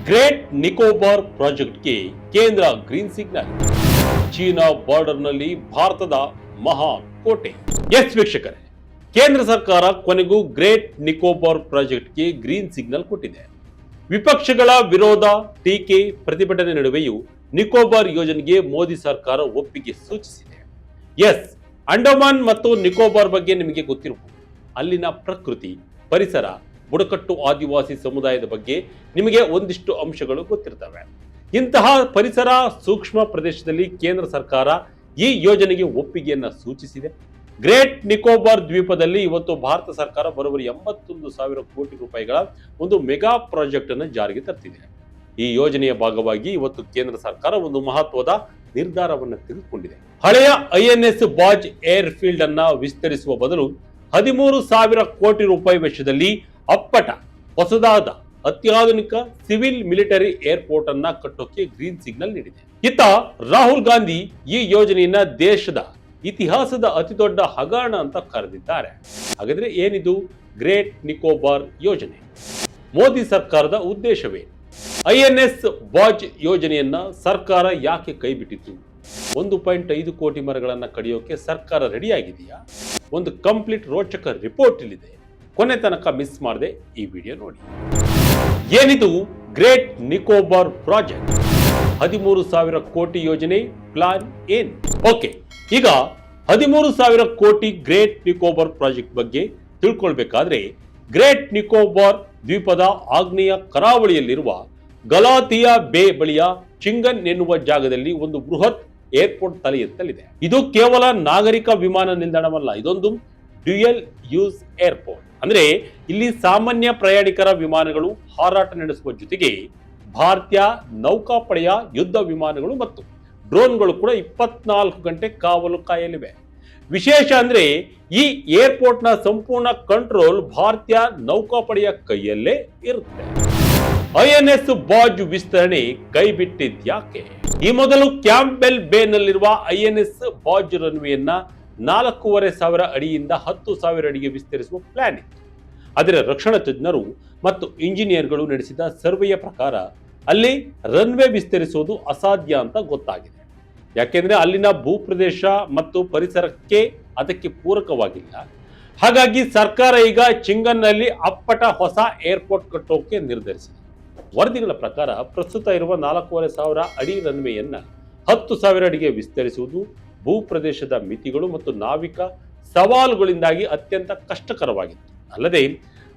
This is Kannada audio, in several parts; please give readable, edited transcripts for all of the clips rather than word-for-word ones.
ಗ್ರೇಟ್ ನಿಕೋಬಾರ್ ಪ್ರಾಜೆಕ್ಟ್ಗೆ ಕೇಂದ್ರ ಗ್ರೀನ್ ಸಿಗ್ನಲ್. ಚೀನಾ ಬಾರ್ಡರ್ನಲ್ಲಿ ಭಾರತದ ಮಹಾ ಕೋಟೆ. ಎಸ್ ವೀಕ್ಷಕರೇ, ಕೇಂದ್ರ ಸರ್ಕಾರ ಕೊನೆಗೂ ಗ್ರೇಟ್ ನಿಕೋಬಾರ್ ಪ್ರಾಜೆಕ್ಟ್ಗೆ ಗ್ರೀನ್ ಸಿಗ್ನಲ್ ಕೊಟ್ಟಿದೆ. ವಿಪಕ್ಷಗಳ ವಿರೋಧ, ಟೀಕೆ, ಪ್ರತಿಭಟನೆ ನಡುವೆಯೂ ನಿಕೋಬಾರ್ ಯೋಜನೆಗೆ ಮೋದಿ ಸರ್ಕಾರ ಒಪ್ಪಿಗೆ ಸೂಚಿಸಿದೆ. ಎಸ್, ಅಂಡಮಾನ್ ಮತ್ತು ನಿಕೋಬಾರ್ ಬಗ್ಗೆ ನಿಮಗೆ ಗೊತ್ತಿರಬಹುದು. ಅಲ್ಲಿನ ಪ್ರಕೃತಿ, ಪರಿಸರ, ಬುಡಕಟ್ಟು ಆದಿವಾಸಿ ಸಮುದಾಯದ ಬಗ್ಗೆ ನಿಮಗೆ ಒಂದಿಷ್ಟು ಅಂಶಗಳು ಗೊತ್ತಿರ್ತವೆ. ಇಂತಹ ಪರಿಸರ ಸೂಕ್ಷ್ಮ ಪ್ರದೇಶದಲ್ಲಿ ಕೇಂದ್ರ ಸರ್ಕಾರ ಈ ಯೋಜನೆಗೆ ಒಪ್ಪಿಗೆಯನ್ನ ಸೂಚಿಸಿದೆ. ಗ್ರೇಟ್ ನಿಕೋಬಾರ್ ದ್ವೀಪದಲ್ಲಿ ಇವತ್ತು ಭಾರತ ಸರ್ಕಾರ ಬರೋಬ್ಬರಿ 81,000 ಕೋಟಿ ರೂಪಾಯಿಗಳ ಒಂದು ಮೆಗಾ ಪ್ರಾಜೆಕ್ಟ್ ಅನ್ನು ಜಾರಿಗೆ ತರ್ತಿದೆ. ಈ ಯೋಜನೆಯ ಭಾಗವಾಗಿ ಇವತ್ತು ಕೇಂದ್ರ ಸರ್ಕಾರ ಒಂದು ಮಹತ್ವದ ನಿರ್ಧಾರವನ್ನು ತೆಗೆದುಕೊಂಡಿದೆ. ಹಳೆಯ INS ಬಾಜ್ ಏರ್ ಫೀಲ್ಡ್ ಅನ್ನ ವಿಸ್ತರಿಸುವ ಬದಲು 13,000 ಕೋಟಿ ರೂಪಾಯಿ ವೆಚ್ಚದಲ್ಲಿ ಅಪ್ಪಟ ಹೊಸದಾದ ಅತ್ಯಾಧುನಿಕ ಸಿವಿಲ್ ಮಿಲಿಟರಿ ಏರ್ಪೋರ್ಟ್ ಅನ್ನ ಕಟ್ಟೋಕೆ ಗ್ರೀನ್ ಸಿಗ್ನಲ್ ನೀಡಿದೆ. ಇತ್ತ ರಾಹುಲ್ ಗಾಂಧಿ ಈ ಯೋಜನೆಯನ್ನ ದೇಶದ ಇತಿಹಾಸದ ಅತಿದೊಡ್ಡ ಹಗರಣ ಅಂತ ಕರೆದಿದ್ದಾರೆ. ಹಾಗಾದ್ರೆ ಏನಿದು ಗ್ರೇಟ್ ನಿಕೋಬಾರ್ ಯೋಜನೆ? ಮೋದಿ ಸರ್ಕಾರದ ಉದ್ದೇಶವೇ? INS ಬಾಜ್ ಯೋಜನೆಯನ್ನ ಸರ್ಕಾರ ಯಾಕೆ ಕೈಬಿಟ್ಟಿತು? 1.5 ಕೋಟಿ ಮರಗಳನ್ನ ಕಡಿಯೋಕೆ ಸರ್ಕಾರ ರೆಡಿಯಾಗಿದೆಯಾ? ಒಂದು ಕಂಪ್ಲೀಟ್ ರೋಚಕ ರಿಪೋರ್ಟ್ ಇಲ್ಲಿದೆ. ಕೊನೆ ತನಕ ಮಿಸ್ ಮಾಡದೆ ಈ ವಿಡಿಯೋ ನೋಡಿ. ಏನಿದು ಗ್ರೇಟ್ ನಿಕೋಬಾರ್ ಪ್ರಾಜೆಕ್ಟ್? 13,000 ಕೋಟಿ ಯೋಜನೆ ಪ್ಲಾನ್ ಏನು? ಓಕೆ, ಈಗ 13,000 ಕೋಟಿ ಗ್ರೇಟ್ ನಿಕೋಬಾರ್ ಪ್ರಾಜೆಕ್ಟ್ ಬಗ್ಗೆ ತಿಳ್ಕೊಳ್ಬೇಕಾದ್ರೆ ಗ್ರೇಟ್ ನಿಕೋಬಾರ್ ದ್ವೀಪದ ಆಗ್ನೇಯ ಕರಾವಳಿಯಲ್ಲಿರುವ ಗಲಾಥಿಯಾ ಬೇ ಬಳಿಯ ಚಿಂಗನ್ ಎನ್ನುವ ಜಾಗದಲ್ಲಿ ಒಂದು ಬೃಹತ್ ಏರ್ಪೋರ್ಟ್ ತಲೆ ಎತ್ತಲಿದೆ. ಇದು ಕೇವಲ ನಾಗರಿಕ ವಿಮಾನ ನಿಲ್ದಾಣವಲ್ಲ, ಇದೊಂದು ಡ್ಯುಯಲ್ ಯೂಸ್ ಏರ್ಪೋರ್ಟ್. ಅಂದ್ರೆ ಇಲ್ಲಿ ಸಾಮಾನ್ಯ ಪ್ರಯಾಣಿಕರ ವಿಮಾನಗಳು ಹಾರಾಟ ನಡೆಸುವ ಜೊತೆಗೆ ಭಾರತೀಯ ನೌಕಾಪಡೆಯ ಯುದ್ಧ ವಿಮಾನಗಳು ಮತ್ತು ಡ್ರೋನ್ಗಳು ಕೂಡ 24 ಗಂಟೆ ಕಾವಲು ಕಾಯಲಿವೆ. ವಿಶೇಷ ಅಂದ್ರೆ ಈ ಏರ್ಪೋರ್ಟ್ ನ ಸಂಪೂರ್ಣ ಕಂಟ್ರೋಲ್ ಭಾರತೀಯ ನೌಕಾಪಡೆಯ ಕೈಯಲ್ಲೇ ಇರುತ್ತೆ. INS ಬಾಜ್ ವಿಸ್ತರಣೆ ಕೈಬಿಟ್ಟಿದ್ಯಾಕೆ? ಈ ಮೊದಲು ಕ್ಯಾಂಪ್ಬೆಲ್ ಬೇ ನಲ್ಲಿರುವ INS ಬಾಜ್ ರನ್ವೇಯನ್ನ 4,500 ಅಡಿಯಿಂದ 10,000 ಅಡಿಗೆ ವಿಸ್ತರಿಸುವ ಪ್ಲಾನ್ ಇತ್ತು. ಆದರೆ ರಕ್ಷಣಾ ತಜ್ಞರು ಮತ್ತು ಇಂಜಿನಿಯರ್ಗಳು ನಡೆಸಿದ ಸರ್ವೆಯ ಪ್ರಕಾರ ಅಲ್ಲಿ ರನ್ವೇ ವಿಸ್ತರಿಸುವುದು ಅಸಾಧ್ಯ ಅಂತ ಗೊತ್ತಾಗಿದೆ. ಯಾಕೆಂದ್ರೆ ಅಲ್ಲಿನ ಭೂಪ್ರದೇಶ ಮತ್ತು ಪರಿಸರಕ್ಕೆ ಅದಕ್ಕೆ ಪೂರಕವಾಗಿಲ್ಲ. ಹಾಗಾಗಿ ಸರ್ಕಾರ ಈಗ ಚಿಂಗನ್ನಲ್ಲಿ ಅಪ್ಪಟ ಹೊಸ ಏರ್ಪೋರ್ಟ್ ಕಟ್ಟೋಕೆ ನಿರ್ಧರಿಸಿದೆ. ವರದಿಗಳ ಪ್ರಕಾರ ಪ್ರಸ್ತುತ ಇರುವ 4,500 ಅಡಿ ರನ್ವೇಯನ್ನ 10,000 ಅಡಿಗೆ ವಿಸ್ತರಿಸುವುದು ಭೂಪ್ರದೇಶದ ಮಿತಿಗಳು ಮತ್ತು ನಾವಿಕ ಸವಾಲುಗಳಿಂದಾಗಿ ಅತ್ಯಂತ ಕಷ್ಟಕರವಾಗಿತ್ತು. ಅಲ್ಲದೆ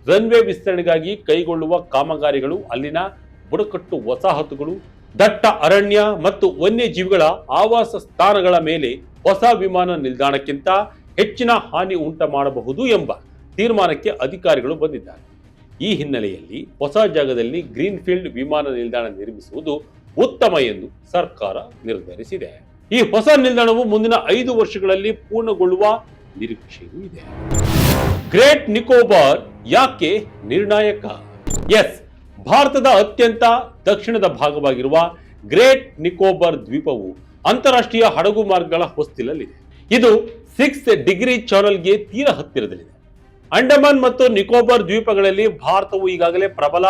ರನ್ವೇ ವಿಸ್ತರಣೆಗಾಗಿ ಕೈಗೊಳ್ಳುವ ಕಾಮಗಾರಿಗಳು ಅಲ್ಲಿನ ಬುಡಕಟ್ಟು ವಸಾಹತುಗಳು, ದಟ್ಟ ಅರಣ್ಯ ಮತ್ತು ವನ್ಯಜೀವಿಗಳ ಆವಾಸ ಸ್ಥಾನಗಳ ಮೇಲೆ ಹೊಸ ವಿಮಾನ ನಿಲ್ದಾಣಕ್ಕಿಂತ ಹೆಚ್ಚಿನ ಹಾನಿ ಉಂಟು ಮಾಡಬಹುದು ಎಂಬ ತೀರ್ಮಾನಕ್ಕೆ ಅಧಿಕಾರಿಗಳು ಬಂದಿದ್ದಾರೆ. ಈ ಹಿನ್ನೆಲೆಯಲ್ಲಿ ಹೊಸ ಜಾಗದಲ್ಲಿ ಗ್ರೀನ್ ಫೀಲ್ಡ್ ವಿಮಾನ ನಿಲ್ದಾಣ ನಿರ್ಮಿಸುವುದು ಉತ್ತಮ ಎಂದು ಸರ್ಕಾರ ನಿರ್ಧರಿಸಿದೆ. ಈ ಹೊಸ ನಿಲ್ದಾಣವು ಮುಂದಿನ 5 ವರ್ಷಗಳಲ್ಲಿ ಪೂರ್ಣಗೊಳ್ಳುವ ನಿರೀಕ್ಷೆಯೂ ಇದೆ. ಗ್ರೇಟ್ ನಿಕೋಬಾರ್ ಯಾಕೆ ನಿರ್ಣಾಯಕ? ಎಸ್, ಭಾರತದ ಅತ್ಯಂತ ದಕ್ಷಿಣದ ಭಾಗವಾಗಿರುವ ಗ್ರೇಟ್ ನಿಕೋಬಾರ್ ದ್ವೀಪವು ಅಂತಾರಾಷ್ಟ್ರೀಯ ಹಡಗು ಮಾರ್ಗಗಳ ಹೊಸ್ತಿಲಲ್ಲಿದೆ. ಇದು 6 ಡಿಗ್ರಿ ಚಾನಲ್ಗೆ ತೀರಾ ಹತ್ತಿರದಲ್ಲಿದೆ. ಅಂಡಮಾನ್ ಮತ್ತು ನಿಕೋಬಾರ್ ದ್ವೀಪಗಳಲ್ಲಿ ಭಾರತವು ಈಗಾಗಲೇ ಪ್ರಬಲ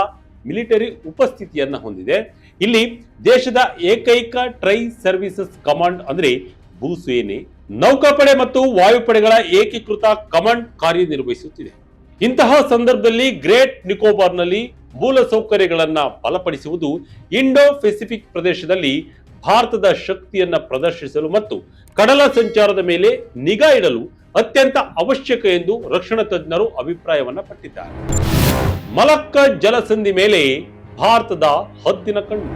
ಮಿಲಿಟರಿ ಉಪಸ್ಥಿತಿಯನ್ನ ಹೊಂದಿದೆ. ಇಲ್ಲಿ ದೇಶದ ಏಕೈಕ ಟ್ರೈ ಸರ್ವಿಸಸ್ ಕಮಾಂಡ್ ಅಂದ್ರೆ ಭೂಸೇನೆ, ನೌಕಾಪಡೆ ಮತ್ತು ವಾಯುಪಡೆಗಳ ಏಕೀಕೃತ ಕಮಾಂಡ್ ಕಾರ್ಯನಿರ್ವಹಿಸುತ್ತಿದೆ. ಇಂತಹ ಸಂದರ್ಭದಲ್ಲಿ ಗ್ರೇಟ್ ನಿಕೋಬಾರ್ನಲ್ಲಿ ಮೂಲ ಸೌಕರ್ಯಗಳನ್ನ ಬಲಪಡಿಸುವುದು ಇಂಡೋ ಪೆಸಿಫಿಕ್ ಪ್ರದೇಶದಲ್ಲಿ ಭಾರತದ ಶಕ್ತಿಯನ್ನ ಪ್ರದರ್ಶಿಸಲು ಮತ್ತು ಕಡಲ ಸಂಚಾರದ ಮೇಲೆ ನಿಗಾ ಇಡಲು ಅತ್ಯಂತ ಅವಶ್ಯಕ ಎಂದು ರಕ್ಷಣಾ ತಜ್ಞರು ಅಭಿಪ್ರಾಯವನ್ನ ಪಟ್ಟಿದ್ದಾರೆ. ಮಲಕ್ಕ ಜಲಸಂಧಿ ಮೇಲೆ ಭಾರತದ ಹದ್ದಿನ ಕಣ್ಣು,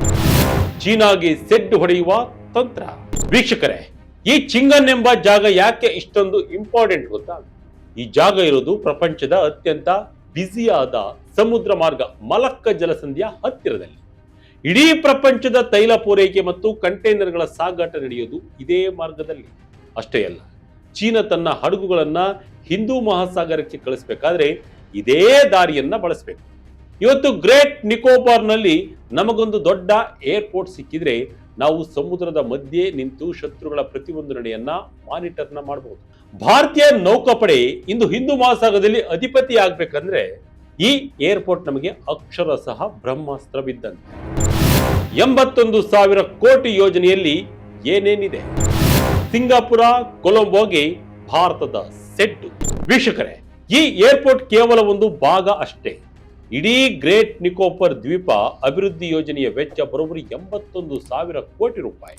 ಚೀನಾಗೆ ಸೆಡ್ಡು ಹೊಡೆಯುವ ತಂತ್ರ. ವೀಕ್ಷಕರೇ, ಈ ಚಿಂಗನ್ ಎಂಬ ಜಾಗ ಯಾಕೆ ಇಷ್ಟೊಂದು ಇಂಪಾರ್ಟೆಂಟ್ ಗೊತ್ತಾ? ಈ ಜಾಗ ಇರೋದು ಪ್ರಪಂಚದ ಅತ್ಯಂತ ಬ್ಯುಸಿಯಾದ ಸಮುದ್ರ ಮಾರ್ಗ ಮಲಕ್ಕ ಜಲಸಂಧಿಯ ಹತ್ತಿರದಲ್ಲಿ. ಇಡೀ ಪ್ರಪಂಚದ ತೈಲ ಪೂರೈಕೆ ಮತ್ತು ಕಂಟೈನರ್ಗಳ ಸಾಗಾಟ ನಡೆಯೋದು ಇದೇ ಮಾರ್ಗದಲ್ಲಿ. ಅಷ್ಟೇ ಅಲ್ಲ, ಚೀನಾ ತನ್ನ ಹಡಗುಗಳನ್ನ ಹಿಂದೂ ಮಹಾಸಾಗರಕ್ಕೆ ಕಳಿಸಬೇಕಾದ್ರೆ ಇದೇ ದಾರಿಯನ್ನ ಬಳಸಬೇಕು. ಇವತ್ತು ಗ್ರೇಟ್ ನಿಕೋಬಾರ್ನಲ್ಲಿ ನಮಗೊಂದು ದೊಡ್ಡ ಏರ್ಪೋರ್ಟ್ ಸಿಕ್ಕಿದ್ರೆ ನಾವು ಸಮುದ್ರದ ಮಧ್ಯೆ ನಿಂತು ಶತ್ರುಗಳ ಪ್ರತಿಯೊಂದು ನಡೆಯನ್ನ ಮಾನಿಟರ್ನ ಮಾಡಬಹುದು. ಭಾರತೀಯ ನೌಕಾಪಡೆ ಇಂದು ಹಿಂದೂ ಮಹಾಸಾಗರದಲ್ಲಿ ಅಧಿಪತಿ ಆಗ್ಬೇಕಂದ್ರೆ ಈ ಏರ್ಪೋರ್ಟ್ ನಮಗೆ ಅಕ್ಷರಶಃ ಬ್ರಹ್ಮಾಸ್ತ್ರ ಬಿದ್ದಂತೆ. 81,000 ಕೋಟಿ ಯೋಜನೆಯಲ್ಲಿ ಏನೇನಿದೆ? ಸಿಂಗಾಪುರ ಕೊಲಂಬೋಗೆ ಭಾರತದ ಸೆಟ್ಟು. ವೀಕ್ಷಕರೇ, ಈ ಏರ್ಪೋರ್ಟ್ ಕೇವಲ ಒಂದು ಭಾಗ ಅಷ್ಟೇ. ಇಡೀ ಗ್ರೇಟ್ ನಿಕೋಬಾರ್ ದ್ವೀಪ ಅಭಿವೃದ್ಧಿ ಯೋಜನೆಯ ವೆಚ್ಚ ಬರೋಬ್ಬರಿ 81,000 ಕೋಟಿ ರೂಪಾಯಿ.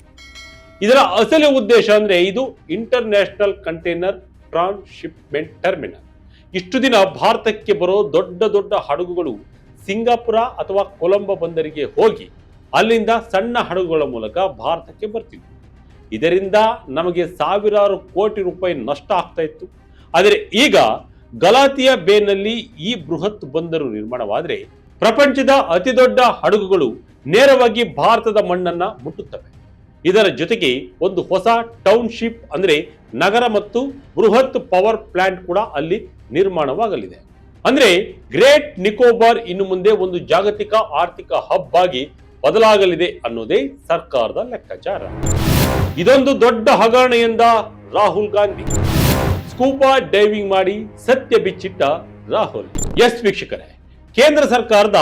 ಇದರ ಅಸಲಿ ಉದ್ದೇಶ ಅಂದ್ರೆ ಇದು ಇಂಟರ್ನ್ಯಾಷನಲ್ ಕಂಟೈನರ್ ಟ್ರಾನ್ಸ್‌ಶಿಪ್‌ಮೆಂಟ್ ಟರ್ಮಿನಲ್. ಇಷ್ಟು ದಿನ ಭಾರತಕ್ಕೆ ಬರೋ ದೊಡ್ಡ ದೊಡ್ಡ ಹಡಗುಗಳು ಸಿಂಗಾಪುರ ಅಥವಾ ಕೊಲಂಬೋ ಬಂದರಿಗೆ ಹೋಗಿ ಅಲ್ಲಿಂದ ಸಣ್ಣ ಹಡಗುಗಳ ಮೂಲಕ ಭಾರತಕ್ಕೆ ಬರ್ತಿದ್ವು. ಇದರಿಂದ ನಮಗೆ ಸಾವಿರಾರು ಕೋಟಿ ರೂಪಾಯಿ ನಷ್ಟ ಆಗ್ತಾ ಇತ್ತು. ಆದರೆ ಈಗ ಗಲಾತಿಯಾ ಬೇನಲ್ಲಿ ಈ ಬೃಹತ್ ಬಂದರು ನಿರ್ಮಾಣವಾದರೆ ಪ್ರಪಂಚದ ಅತಿ ದೊಡ್ಡ ಹಡಗುಗಳು ನೇರವಾಗಿ ಭಾರತದ ಮಣ್ಣನ್ನ ಮುಟ್ಟುತ್ತವೆ. ಇದರ ಜೊತೆಗೆ ಒಂದು ಹೊಸ ಟೌನ್ಶಿಪ್ ಅಂದ್ರೆ ನಗರ ಮತ್ತು ಬೃಹತ್ ಪವರ್ ಪ್ಲಾಂಟ್ ಕೂಡ ಅಲ್ಲಿ ನಿರ್ಮಾಣವಾಗಲಿದೆ. ಅಂದ್ರೆ ಗ್ರೇಟ್ ನಿಕೋಬಾರ್ ಇನ್ನು ಮುಂದೆ ಒಂದು ಜಾಗತಿಕ ಆರ್ಥಿಕ ಹಬ್ ಆಗಿ ಬದಲಾಗಲಿದೆ ಅನ್ನೋದೇ ಸರ್ಕಾರದ ಲೆಕ್ಕಾಚಾರ. ಇದೊಂದು ದೊಡ್ಡ ಹಗರಣ ಎಂದ ರಾಹುಲ್ ಗಾಂಧಿ. ಸ್ಕೂಬಾ ಡೈವಿಂಗ್ ಮಾಡಿ ಸತ್ಯ ಬಿಚ್ಚಿಟ್ಟ ರಾಹುಲ್. ಎಸ್ ವೀಕ್ಷಕರೇ, ಕೇಂದ್ರ ಸರ್ಕಾರದ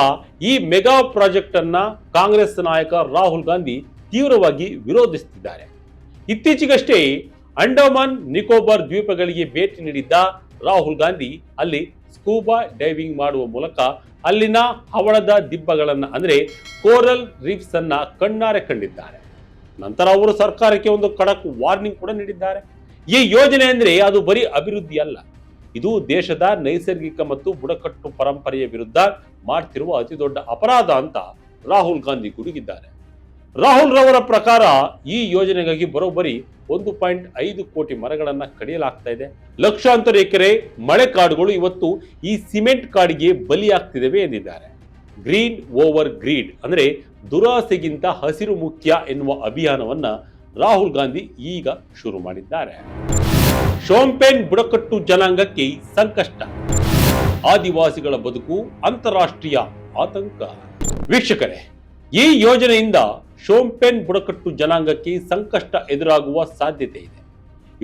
ಈ ಮೆಗಾ ಪ್ರಾಜೆಕ್ಟ್ ಅನ್ನ ಕಾಂಗ್ರೆಸ್ ನಾಯಕ ರಾಹುಲ್ ಗಾಂಧಿ ತೀವ್ರವಾಗಿ ವಿರೋಧಿಸುತ್ತಿದ್ದಾರೆ. ಇತ್ತೀಚೆಗಷ್ಟೇ ಅಂಡಮಾನ್ ನಿಕೋಬಾರ್ ದ್ವೀಪಗಳಿಗೆ ಭೇಟಿ ನೀಡಿದ್ದ ರಾಹುಲ್ ಗಾಂಧಿ ಅಲ್ಲಿ ಸ್ಕೂಬಾ ಡೈವಿಂಗ್ ಮಾಡುವ ಮೂಲಕ ಅಲ್ಲಿನ ಹವಳದ ದಿಬ್ಬಗಳನ್ನ ಅಂದ್ರೆ ಕೋರಲ್ ರೀಫ್ಸ್ ಅನ್ನ ಕಣ್ಣಾರೆ ಕಂಡಿದ್ದಾರೆ. ನಂತರ ಅವರು ಸರ್ಕಾರಕ್ಕೆ ಒಂದು ಖಡಕ್ ವಾರ್ನಿಂಗ್ ಕೂಡ ನೀಡಿದ್ದಾರೆ. ಈ ಯೋಜನೆ ಅಂದ್ರೆ ಅದು ಬರೀ ಅಭಿವೃದ್ಧಿ ಅಲ್ಲ, ಇದು ದೇಶದ ನೈಸರ್ಗಿಕ ಮತ್ತು ಬುಡಕಟ್ಟು ಪರಂಪರೆಯ ವಿರುದ್ಧ ಮಾಡ್ತಿರುವ ಅತಿ ದೊಡ್ಡ ಅಪರಾಧ ಅಂತ ರಾಹುಲ್ ಗಾಂಧಿ ಗುಡುಗಿದ್ದಾರೆ. ರಾಹುಲ್ ರವರ ಪ್ರಕಾರ ಈ ಯೋಜನೆಗಾಗಿ ಬರೋಬ್ಬರಿ 1.5 ಕೋಟಿ ಮರಗಳನ್ನ ಕಡಿಯಲಾಗ್ತಾ ಇದೆ. ಲಕ್ಷಾಂತರ ಎಕರೆ ಮಳೆ ಕಾಡುಗಳು ಇವತ್ತು ಈ ಸಿಮೆಂಟ್ ಕಾಡಿಗೆ ಬಲಿಯಾಗ್ತಿವೆ ಎಂದಿದ್ದಾರೆ. ಗ್ರೀನ್ ಓವರ್ ಗ್ರೀಡ್ ಅಂದ್ರೆ ದುರಾಸೆಗಿಂತ ಹಸಿರು ಮುಖ್ಯ ಎನ್ನುವ ಅಭಿಯಾನವನ್ನ ರಾಹುಲ್ ಗಾಂಧಿ ಈಗ ಶುರು ಮಾಡಿದ್ದಾರೆ. ಶೋಂಪೆನ್ ಬುಡಕಟ್ಟು ಜನಾಂಗಕ್ಕೆ ಸಂಕಷ್ಟ, ಆದಿವಾಸಿಗಳ ಬದುಕು ಅಂತಾರಾಷ್ಟ್ರೀಯ ಆತಂಕ. ವೀಕ್ಷಕರೇ, ಈ ಯೋಜನೆಯಿಂದ ಶೋಂಪೆನ್ ಬುಡಕಟ್ಟು ಜನಾಂಗಕ್ಕೆ ಸಂಕಷ್ಟ ಎದುರಾಗುವ ಸಾಧ್ಯತೆ ಇದೆ.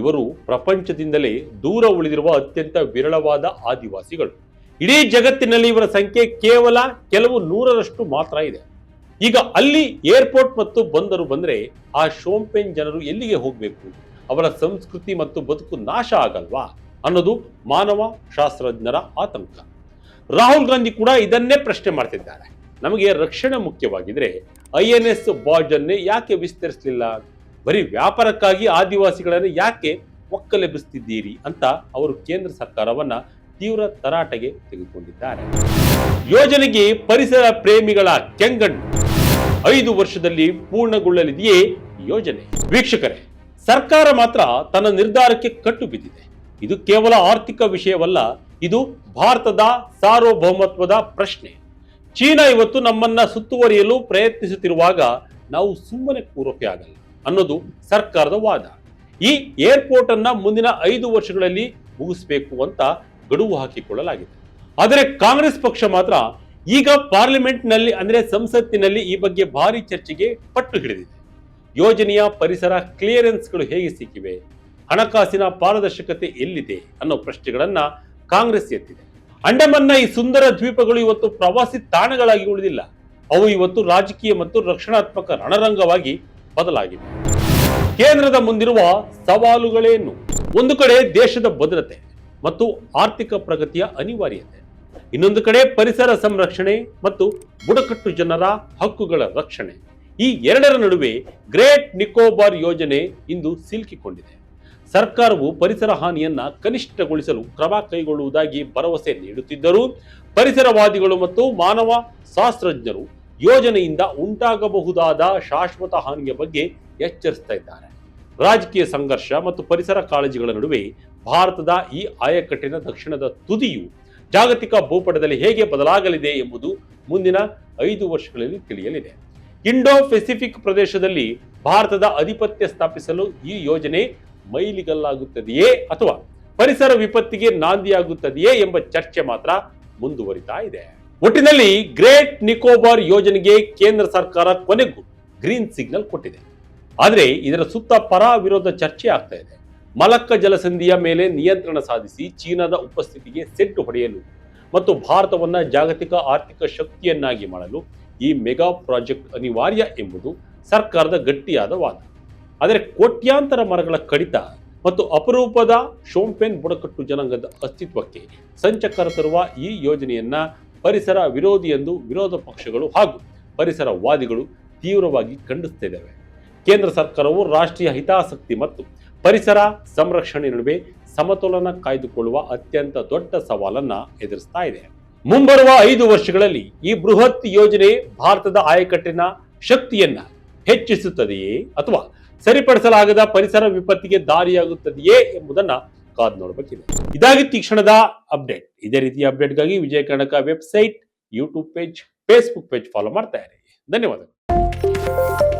ಇವರು ಪ್ರಪಂಚದಿಂದಲೇ ದೂರ ಉಳಿದಿರುವ ಅತ್ಯಂತ ವಿರಳವಾದ ಆದಿವಾಸಿಗಳು. ಇಡೀ ಜಗತ್ತಿನಲ್ಲಿ ಇವರ ಸಂಖ್ಯೆ ಕೇವಲ ಕೆಲವು 100ರಷ್ಟು ಮಾತ್ರ ಇದೆ. ಈಗ ಅಲ್ಲಿ ಏರ್ಪೋರ್ಟ್ ಮತ್ತು ಬಂದರು ಬಂದ್ರೆ ಆ ಶೋಂಪೆನ್ ಜನರು ಎಲ್ಲಿಗೆ ಹೋಗಬೇಕು? ಅವರ ಸಂಸ್ಕೃತಿ ಮತ್ತು ಬದುಕು ನಾಶ ಆಗಲ್ವಾ ಅನ್ನೋದು ಮಾನವ ಶಾಸ್ತ್ರಜ್ಞರ ಆತಂಕ. ರಾಹುಲ್ ಗಾಂಧಿ ಕೂಡ ಇದನ್ನೇ ಪ್ರಶ್ನೆ ಮಾಡ್ತಿದ್ದಾರೆ. ನಮಗೆ ರಕ್ಷಣೆ ಮುಖ್ಯವಾಗಿದ್ರೆ INS ಬಾರ್ಜ್ ಅನ್ನೇ ಯಾಕೆ ವಿಸ್ತರಿಸಲಿಲ್ಲ? ಬರೀ ವ್ಯಾಪಾರಕ್ಕಾಗಿ ಆದಿವಾಸಿಗಳನ್ನು ಯಾಕೆ ಒಕ್ಕಲೆಬ್ಬಿಸುತ್ತಿದ್ದೀರಿ ಅಂತ ಅವರು ಕೇಂದ್ರ ಸರ್ಕಾರವನ್ನ ತೀವ್ರ ತರಾಟೆಗೆ ತೆಗೆದುಕೊಂಡಿದ್ದಾರೆ. ಯೋಜನೆಗೆ ಪರಿಸರ ಪ್ರೇಮಿಗಳ ಕೆಂಗಣ್ಣು. 5 ವರ್ಷದಲ್ಲಿ ಪೂರ್ಣಗೊಳ್ಳಲಿದೆಯೇ ಯೋಜನೆ? ವೀಕ್ಷಕರೇ, ಸರ್ಕಾರ ಮಾತ್ರ ತನ್ನ ನಿರ್ಧಾರಕ್ಕೆ ಕಟ್ಟು ಬಿದ್ದಿದೆ. ಇದು ಕೇವಲ ಆರ್ಥಿಕ ವಿಷಯವಲ್ಲ, ಇದು ಭಾರತದ ಸಾರ್ವಭೌಮತ್ವದ ಪ್ರಶ್ನೆ. ಚೀನಾ ಇವತ್ತು ನಮ್ಮನ್ನ ಸುತ್ತುವರಿಯಲು ಪ್ರಯತ್ನಿಸುತ್ತಿರುವಾಗ ನಾವು ಸುಮ್ಮನೆ ಕೂರೋಕೆ ಆಗಲ್ಲ ಅನ್ನೋದು ಸರ್ಕಾರದ ವಾದ. ಈ ಏರ್ಪೋರ್ಟ್ ಅನ್ನ ಮುಂದಿನ 5 ವರ್ಷಗಳಲ್ಲಿ ಮುಗಿಸಬೇಕು ಅಂತ ಗಡುವು ಹಾಕಿಕೊಳ್ಳಲಾಗಿದೆ. ಆದರೆ ಕಾಂಗ್ರೆಸ್ ಪಕ್ಷ ಮಾತ್ರ ಈಗ ಪಾರ್ಲಿಮೆಂಟ್ ನಲ್ಲಿ ಅಂದ್ರೆ ಸಂಸತ್ತಿನಲ್ಲಿ ಈ ಬಗ್ಗೆ ಭಾರಿ ಚರ್ಚೆಗೆ ಪಟ್ಟು ಹಿಡಿದಿದೆ. ಯೋಜನೆಯ ಪರಿಸರ ಕ್ಲಿಯರೆನ್ಸ್ಗಳು ಹೇಗೆ ಸಿಕ್ಕಿವೆ, ಹಣಕಾಸಿನ ಪಾರದರ್ಶಕತೆ ಎಲ್ಲಿದೆ ಅನ್ನೋ ಪ್ರಶ್ನೆಗಳನ್ನ ಕಾಂಗ್ರೆಸ್ ಎತ್ತಿದೆ. ಅಂಡಮಾನ್ನ ಈ ಸುಂದರ ದ್ವೀಪಗಳು ಇವತ್ತು ಪ್ರವಾಸಿ ತಾಣಗಳಾಗಿ ಉಳಿದಿಲ್ಲ, ಅವು ಇವತ್ತು ರಾಜಕೀಯ ಮತ್ತು ರಕ್ಷಣಾತ್ಮಕ ರಣರಂಗವಾಗಿ ಬದಲಾಗಿವೆ. ಕೇಂದ್ರದ ಮುಂದಿರುವ ಸವಾಲುಗಳೇನು? ಒಂದು ಕಡೆ ದೇಶದ ಭದ್ರತೆ ಮತ್ತು ಆರ್ಥಿಕ ಪ್ರಗತಿಯ ಅನಿವಾರ್ಯತೆ, ಇನ್ನೊಂದು ಕಡೆ ಪರಿಸರ ಸಂರಕ್ಷಣೆ ಮತ್ತು ಬುಡಕಟ್ಟು ಜನರ ಹಕ್ಕುಗಳ ರಕ್ಷಣೆ. ಈ ಎರಡರ ನಡುವೆ ಗ್ರೇಟ್ ನಿಕೋಬಾರ್ ಯೋಜನೆ ಇಂದು ಸಿಲುಕಿಕೊಂಡಿದೆ. ಸರ್ಕಾರವು ಪರಿಸರ ಹಾನಿಯನ್ನ ಕನಿಷ್ಠಗೊಳಿಸಲು ಕ್ರಮ ಕೈಗೊಳ್ಳುವುದಾಗಿ ಭರವಸೆ ನೀಡುತ್ತಿದ್ದರೂ ಪರಿಸರವಾದಿಗಳು ಮತ್ತು ಮಾನವ ಶಾಸ್ತ್ರಜ್ಞರು ಯೋಜನೆಯಿಂದ ಉಂಟಾಗಬಹುದಾದ ಶಾಶ್ವತ ಹಾನಿಯ ಬಗ್ಗೆ ಎಚ್ಚರಿಸ್ತಾ ಇದ್ದಾರೆ. ರಾಜಕೀಯ ಸಂಘರ್ಷ ಮತ್ತು ಪರಿಸರ ಕಾಳಜಿಗಳ ನಡುವೆ ಭಾರತದ ಈ ಆಯಕಟ್ಟಿನ ದಕ್ಷಿಣದ ತುದಿಯು ಜಾಗತಿಕ ಭೂಪಟದಲ್ಲಿ ಹೇಗೆ ಬದಲಾಗಲಿದೆ ಎಂಬುದು ಮುಂದಿನ 5 ವರ್ಷಗಳಲ್ಲಿ ತಿಳಿಯಲಿದೆ. ಇಂಡೋ ಪೆಸಿಫಿಕ್ ಪ್ರದೇಶದಲ್ಲಿ ಭಾರತದ ಆಧಿಪತ್ಯ ಸ್ಥಾಪಿಸಲು ಈ ಯೋಜನೆ ಮೈಲಿಗಲ್ಲಾಗುತ್ತದೆಯೇ ಅಥವಾ ಪರಿಸರ ವಿಪತ್ತಿಗೆ ನಾಂದಿಯಾಗುತ್ತದೆಯೇ ಎಂಬ ಚರ್ಚೆ ಮಾತ್ರ ಮುಂದುವರಿತಾ ಇದೆ. ಒಟ್ಟಿನಲ್ಲಿ ಗ್ರೇಟ್ ನಿಕೋಬಾರ್ ಯೋಜನೆಗೆ ಕೇಂದ್ರ ಸರ್ಕಾರ ಕೊನೆಗೂ ಗ್ರೀನ್ ಸಿಗ್ನಲ್ ಕೊಟ್ಟಿದೆ. ಆದರೆ ಇದರ ಸುತ್ತ ಪರ ವಿರೋಧ ಚರ್ಚೆ ಆಗ್ತಾ ಇದೆ. ಮಲಕ್ಕ ಜಲಸಂಧಿಯ ಮೇಲೆ ನಿಯಂತ್ರಣ ಸಾಧಿಸಿ ಚೀನಾದ ಉಪಸ್ಥಿತಿಗೆ ಸೆಡ್ಡು ಹೊಡೆಯಲು ಮತ್ತು ಭಾರತವನ್ನ ಜಾಗತಿಕ ಆರ್ಥಿಕ ಶಕ್ತಿಯನ್ನಾಗಿ ಮಾಡಲು ಈ ಮೆಗಾ ಪ್ರಾಜೆಕ್ಟ್ ಅನಿವಾರ್ಯ ಎಂಬುದು ಸರ್ಕಾರದ ಗಟ್ಟಿಯಾದ ವಾದ. ಆದರೆ ಕೋಟ್ಯಾಂತರ ಮರಗಳ ಕಡಿತ ಮತ್ತು ಅಪರೂಪದ ಶೋಂಪೆನ್ ಬುಡಕಟ್ಟು ಜನಾಂಗದ ಅಸ್ತಿತ್ವಕ್ಕೆ ಸಂಚಕರ ತರುವ ಈ ಯೋಜನೆಯನ್ನ ಪರಿಸರ ವಿರೋಧಿ ಎಂದು ವಿರೋಧ ಪಕ್ಷಗಳು ಹಾಗೂ ಪರಿಸರವಾದಿಗಳು ತೀವ್ರವಾಗಿ ಖಂಡಿಸುತ್ತಿದ್ದಾವೆ. ಕೇಂದ್ರ ಸರ್ಕಾರವು ರಾಷ್ಟ್ರೀಯ ಹಿತಾಸಕ್ತಿ ಮತ್ತು ಪರಿಸರ ಸಂರಕ್ಷಣೆ ನಡುವೆ ಸಮತೋಲನ ಕಾಯ್ದುಕೊಳ್ಳುವ ಅತ್ಯಂತ ದೊಡ್ಡ ಸವಾಲನ್ನ ಎದುರಿಸ್ತಾ ಇದೆ. ಮುಂಬರುವ 5 ವರ್ಷಗಳಲ್ಲಿ ಈ ಬೃಹತ್ ಯೋಜನೆ ಭಾರತದ ಆಯಕಟ್ಟಿನ ಶಕ್ತಿಯನ್ನ ಹೆಚ್ಚಿಸುತ್ತದೆಯೇ ಅಥವಾ ಸರಿಪಡಿಸಲಾಗದ ಪರಿಸರ ವಿಪತ್ತಿಗೆ ದಾರಿಯಾಗುತ್ತದೆಯೇ ಎಂಬುದನ್ನ ಕಾದು ನೋಡಬೇಕಿದೆ. ಇದಾಗಿತ್ತು ಈ ಕ್ಷಣದ ಅಪ್ಡೇಟ್. ಇದೇ ರೀತಿಯ ಅಪ್ಡೇಟ್ಗಾಗಿ Vijaya Karnataka website, YouTube page, Facebook page follow ಮಾಡ್ತಾ ಇರಿ. ಧನ್ಯವಾದಗಳು.